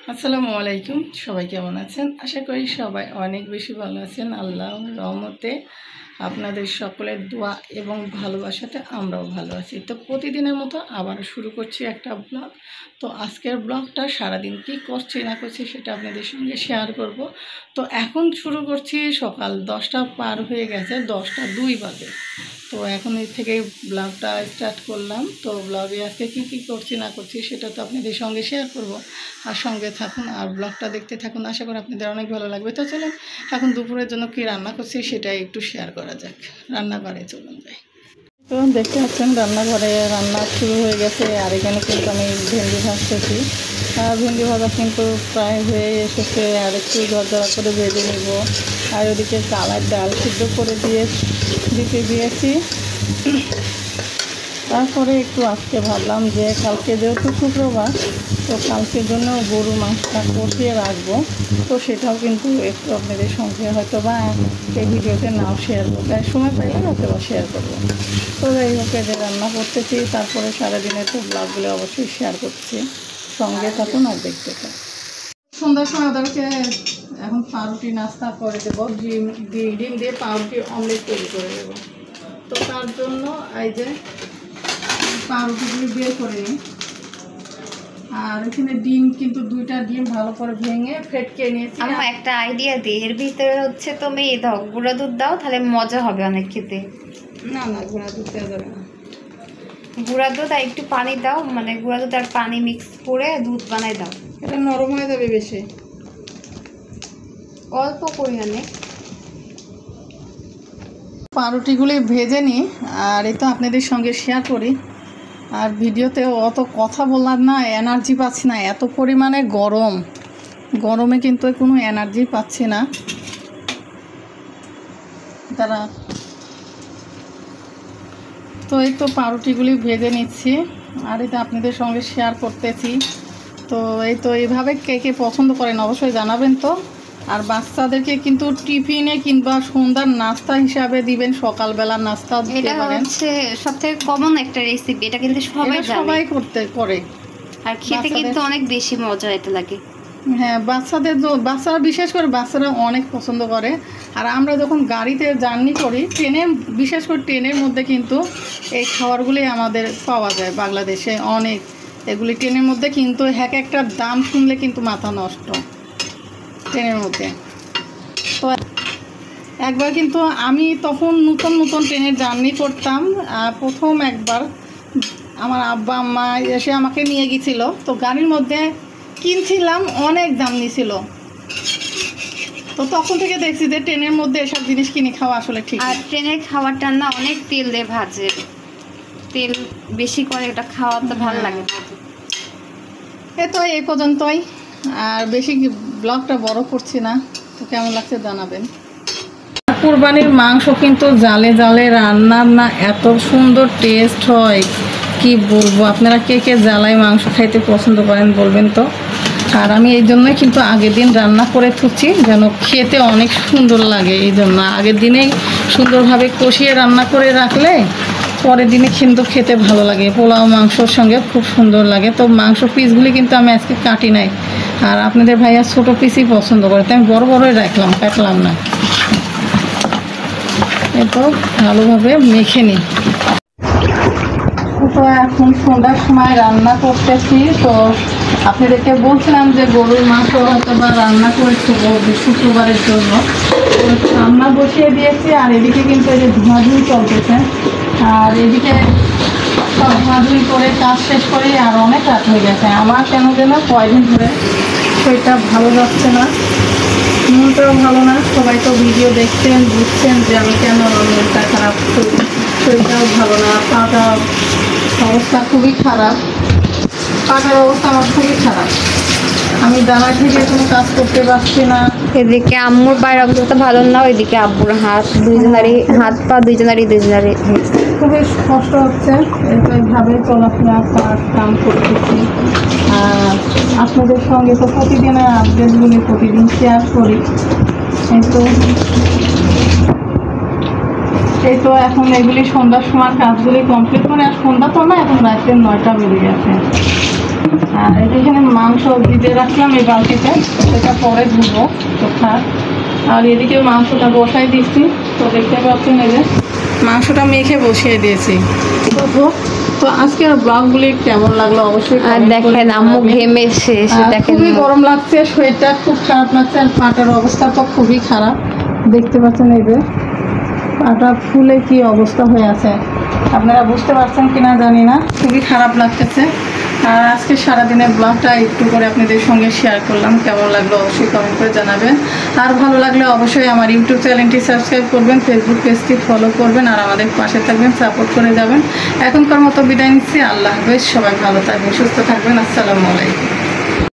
আসসালামু আলাইকুম। সবাই কেমন আছেন? আশা করি সবাই অনেক বেশি ভালো আছেন। আল্লাহর রহমতে আপনাদের সকলের দোয়া এবং ভালোবাসাতে আমরাও ভালো আছি। তো প্রতিদিনের মতো আবার শুরু করছি একটা ব্লগ। তো আজকের ব্লগটা সারাদিন কী করছি না করছি সেটা আপনাদের সঙ্গে শেয়ার করব। তো এখন শুরু করছি সকাল 10টা পার হয়ে গেছে, 10টা 2 বাজে। তো এখন এর থেকে ব্লগটা স্টার্ট করলাম। তো ব্লগে আজকে কী করছি না করছি সেটা তো আপনাদের সঙ্গে শেয়ার করব। আর সঙ্গে থাকুন আর ব্লগটা দেখতে থাকুন, আশা করি আপনাদের অনেক ভালো লাগবে। তো চলুন এখন দুপুরের জন্য কী রান্না করছি সেটাই একটু শেয়ার করা যাক। রান্নাঘরে চলুন যাই। তো দেখতে পাচ্ছেন রান্নাঘরে রান্না শুরু হয়ে গেছে। আর এখানে কিন্তু আমি ভেন্ডি ভাজতেছি। আর ভেন্ডি ভাজা কিন্তু প্রায় হয়ে এসেছে, আর একটু ঝরঝরা করে ভেজে নিব। আর ওদিকে কালার ডাল সিদ্ধ করে দিতে দিয়েছি। তারপরে একটু আজকে ভাবলাম যে কালকে যেহেতু শুক্রবার, তো কালকের জন্য গরু মাংসটা কষিয়ে রাখবো। তো সেটাও কিন্তু একটু আপনাদের সঙ্গে হয়তো বা এই ভিডিওতে নাও শেয়ার করবো, তাই সময় পাইলে হয়তো বা শেয়ার করবো। তো যাই হোক, যে রান্না করতেছি, তারপরে সারাদিনের তো ব্লগগুলো অবশ্যই শেয়ার করছি। সঙ্গে থাকুন আর দেখতে থাকুন। সন্ধ্যার সময় ওদেরকে এখন পাউরুটি নাস্তা করে দেবো। ডিম দিয়ে পাউরুটি অমলেট তৈরি করে দেবো। তো তার জন্য এই যে পাউরুটিগুলি বের করে নিই। আর এখানে ডিম কিন্তু 2টা ডিম ভালো করে ভেঙে ফেটকে নিয়েছি। আমার একটা আইডিয়া দিই, এর ভিতরে হচ্ছে তুমি দাও গুঁড়া দুধ দাও, তাহলে মজা হবে অনেক খেতে। না গুঁড়া দুধ দেওয়া যাবে না। গুঁড়া দুধ আর একটু পানি দাও, মানে গুঁড়া দুধ আর পানি মিক্স করে দুধ বানাই দাও। এটা নরম হয়ে যাবে বেশি। অল্প পরিমাণে পাউরুটিগুলি ভেজে নিই আর এই তো আপনাদের সঙ্গে শেয়ার করি। আর ভিডিওতে অত কথা বললাম না, এনার্জি পাচ্ছি না, এত পরিমাণে গরমে কিন্তু কোনো এনার্জি পাচ্ছি না। তারা তো এই তো পাউরুটিগুলি ভেজে নিচ্ছি আর এটা আপনাদের সঙ্গে শেয়ার করতেছি। তো এই তো এইভাবে কে পছন্দ করেন অবশ্যই জানাবেন। তো আর বাচ্চাদেরকে কিন্তু টিফিনে কিংবা সন্ধ্যার নাস্তা হিসাবে দিবেন, সকালবেলার নাস্তা দিতে পারেন। হচ্ছে সবথেকে কমন একটা রেসিপি, এটা কিন্তু সবাই করে আর খেতে কিন্তু অনেক বেশি মজা এটা লাগে। হ্যাঁ, বাচ্চারা বিশেষ করে বাচ্চারা অনেক পছন্দ করে। আর আমরা যখন গাড়িতে জার্নি করি, বিশেষ করে ট্রেনের মধ্যে কিন্তু এই খাবারগুলি আমাদের পাওয়া যায় বাংলাদেশে অনেক। এগুলি ট্রেনের মধ্যে কিন্তু এক একটা দাম শুনলে কিন্তু মাথা নষ্ট ট্রেনের মধ্যে। তো একবার কিন্তু আমি তখন নতুন ট্রেনে জার্নি করতাম। প্রথম একবার আমার আব্বা আম্মা এসে আমাকে নিয়ে গিয়েছিল। তো গাড়ির মধ্যে কিনছিলাম, অনেক দাম নিছিল। তো তখন থেকে দেখছি যে ট্রেনের মধ্যে এসব জিনিস কিনে খাওয়া আসলে ঠিক। আর ট্রেনের খাবারটা না অনেক তেল দিয়ে ভাজে, তেল বেশি করে, এটা খাওয়া তো ভালো লাগে না। এই পর্যন্তই, আর বেশি ব্লগটা বড় করছি না। তো কেমন লাগছে জানাবেন। কুরবানির মাংস কিন্তু জালে রান্নার না এত সুন্দর টেস্ট হয়, কি বলবো। আপনারা কে জ্বালায় মাংস খাইতে পছন্দ করেন বলবেন তো। আর আমি এই জন্যই কিন্তু আগের দিন রান্না করে থুচ্ছি, যেন খেতে অনেক সুন্দর লাগে। এই জন্য আগের দিনেই সুন্দরভাবে কষিয়ে রান্না করে রাখলে পরের দিনে কিন্তু খেতে ভালো লাগে। পোলাও মাংসর সঙ্গে খুব সুন্দর লাগে। তো মাংস পিসগুলি কিন্তু আমি আজকে কাটি নাই, আর আপনাদের ভাইয়া ছোটো পিসই পছন্দ করে, তাই আমি বড়ই রাখলাম, কাটলাম না। তো ভালোভাবে মেখে নিই। তো এখন সন্ধ্যার সময় রান্না করতেছি। তো আপনাদেরকে বলছিলাম যে গরুর মাংস হয়তো বা রান্না করেছি শুক্রবারের জন্য। রান্না বসিয়ে দিয়েছি আর এদিকে কিন্তু এই যে ধোঁয়াধুয়ি চলতেছে। আর এদিকে সব ধোঁয়াধুয়ি করে কাজ শেষ করে আর অনেক রাত হয়ে গেছে। আমার কেন যেন কয়দিন ধরে শরীরটা ভালো যাচ্ছে না, মনটাও ভালো না। সবাই তো ভিডিও দেখছেন, বুঝছেন যে আমি কেন আমার মনটা খারাপ, শরীরটাও ভালো না। পাটার অবস্থা খুবই খারাপ, পাটার অবস্থা আমার খুবই খারাপ। আমি দানা থেকে কোনো কাজ করতে পারছি না। এদিকে আম্মুর পায়ের অবস্থা ভালো না, ওইদিকে আব্বুর হাত পা দুইজনারই খুবই কষ্ট হচ্ছে। এইভাবে চলাফেরা কাম করতেছি। আর আপনাদের সঙ্গে তো প্রতিদিনের আপডেটগুলি প্রতিদিন শেয়ার করি। এই তো এখন এগুলি সন্ধ্যার সময় কাজগুলি কমপ্লিট করে, আর সন্ধ্যা তো না, এখন রাত্রে 9টা বেজে গেছে। আর এখানে মাংস ভিজে রাখলাম এই বালতিতে, সেটা পরে ধুবো তো থাক। আর এদিকে মাংসটা বসাই দিচ্ছি, তো দেখতে পাচ্ছেন এই যে মাংসটা মেখে বসিয়ে দিয়েছি। তো আজকের ব্লগগুলি কেমন লাগলো অবশ্যই আর দেখেন আম্মু ঘেমেছে, দেখেন খুবই গরম লাগছে, শরীরটা খুব খারাপ লাগছে, আর পাটার অবস্থা তো খুবই খারাপ। দেখতে পাচ্ছেন এই যে পাটা ফুলে কি অবস্থা হয়ে আছে, আপনারা বুঝতে পারছেন কিনা জানি না, খুবই খারাপ লাগতেছে। আর আজকে সারাদিনের ব্লগটা একটু করে আপনাদের সঙ্গে শেয়ার করলাম, কেমন লাগলো অবশ্যই কমেন্ট করে জানাবেন। আর ভালো লাগলে অবশ্যই আমার ইউটিউব চ্যানেলটি সাবস্ক্রাইব করবেন, ফেসবুক পেজটি ফলো করবেন, আর আমাদের পাশে থাকবেন, সাপোর্ট করে যাবেন। এখনকার মতো বিদায় নিচ্ছি, আল্লাহ হাফেজ, সবাই ভালো থাকবেন, সুস্থ থাকবেন, আসসালামু আলাইকুম।